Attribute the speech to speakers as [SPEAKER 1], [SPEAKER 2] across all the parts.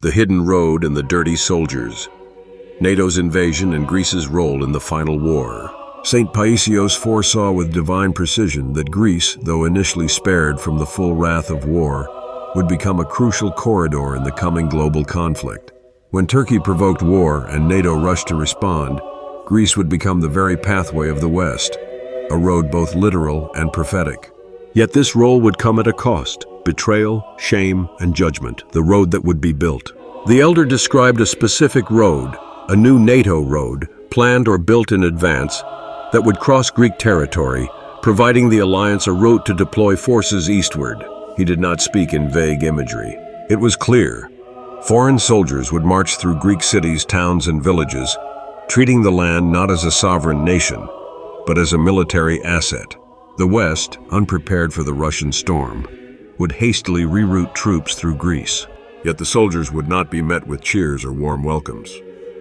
[SPEAKER 1] The hidden road and the dirty soldiers. NATO's invasion and Greece's role in the final war. St. Paisios foresaw with divine precision that Greece, though initially spared from the full wrath of war, would become a crucial corridor in the coming global conflict. When Turkey provoked war and NATO rushed to respond, Greece would become the very pathway of the West, a road both literal and prophetic. Yet this role would come at a cost: betrayal, shame, and judgment, the road that would be built. The elder described a specific road, a new NATO road, planned or built in advance, that would cross Greek territory, providing the alliance a route to deploy forces eastward. He did not speak in vague imagery. It was clear. Foreign soldiers would march through Greek cities, towns, and villages, treating the land not as a sovereign nation, but as a military asset. The West, unprepared for the Russian storm, would hastily reroute troops through Greece. Yet the soldiers would not be met with cheers or warm welcomes.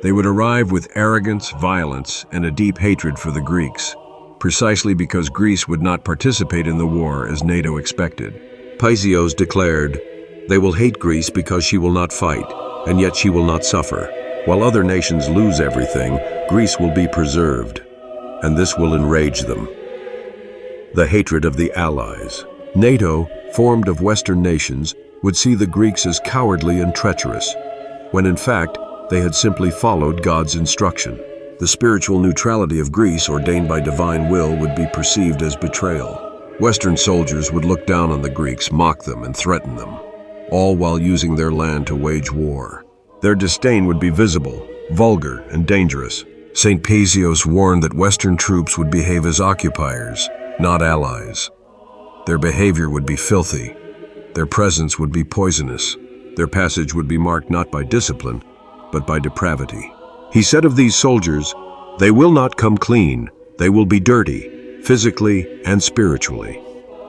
[SPEAKER 1] They would arrive with arrogance, violence, and a deep hatred for the Greeks, precisely because Greece would not participate in the war as NATO expected. Paisios declared, "They will hate Greece because she will not fight, and yet she will not suffer. While other nations lose everything, Greece will be preserved, and this will enrage them." The hatred of the Allies. NATO, formed of Western nations, would see the Greeks as cowardly and treacherous, when in fact, they had simply followed God's instruction. The spiritual neutrality of Greece, ordained by divine will, would be perceived as betrayal. Western soldiers would look down on the Greeks, mock them, and threaten them, all while using their land to wage war. Their disdain would be visible, vulgar, and dangerous. St. Paisios warned that Western troops would behave as occupiers, not allies. Their behavior would be filthy. Their presence would be poisonous. Their passage would be marked not by discipline, but by depravity. He said of these soldiers, "They will not come clean. They will be dirty, physically and spiritually."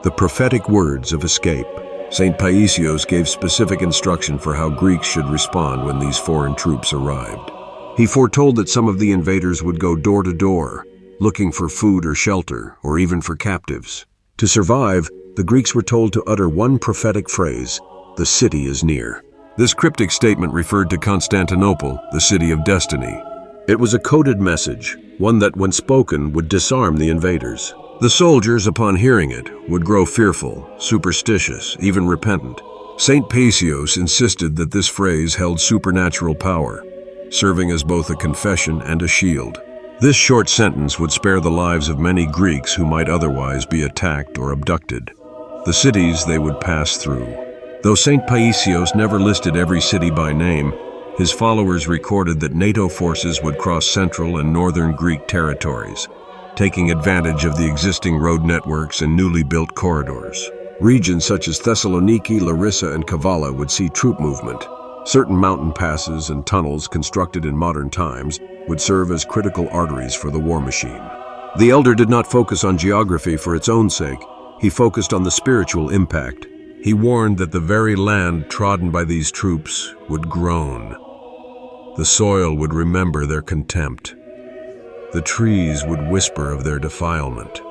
[SPEAKER 1] The prophetic words of escape. St. Paisios gave specific instruction for how Greeks should respond when these foreign troops arrived. He foretold that some of the invaders would go door to door, looking for food or shelter, or even for captives. To survive, the Greeks were told to utter one prophetic phrase: "The city is near." This cryptic statement referred to Constantinople, the city of destiny. It was a coded message, one that, when spoken, would disarm the invaders. The soldiers, upon hearing it, would grow fearful, superstitious, even repentant. St. Paisios insisted that this phrase held supernatural power, serving as both a confession and a shield. This short sentence would spare the lives of many Greeks who might otherwise be attacked or abducted. The cities they would pass through. Though St. Paisios never listed every city by name, his followers recorded that NATO forces would cross central and northern Greek territories, taking advantage of the existing road networks and newly built corridors. Regions such as Thessaloniki, Larissa, and Kavala would see troop movement. Certain mountain passes and tunnels constructed in modern times would serve as critical arteries for the war machine. The elder did not focus on geography for its own sake. He focused on the spiritual impact. He warned that the very land trodden by these troops would groan. The soil would remember their contempt. The trees would whisper of their defilement.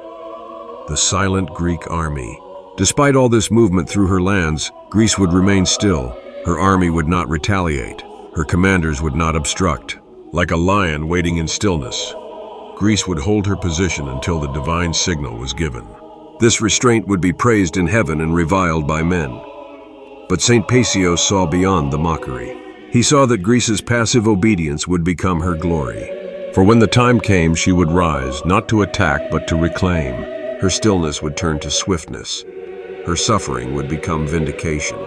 [SPEAKER 1] The silent Greek army. Despite all this movement through her lands, Greece would remain still. Her army would not retaliate. Her commanders would not obstruct. Like a lion waiting in stillness, Greece would hold her position until the divine signal was given. This restraint would be praised in heaven and reviled by men. But St. Paisios saw beyond the mockery. He saw that Greece's passive obedience would become her glory. For when the time came, she would rise, not to attack, but to reclaim. Her stillness would turn to swiftness. Her suffering would become vindication.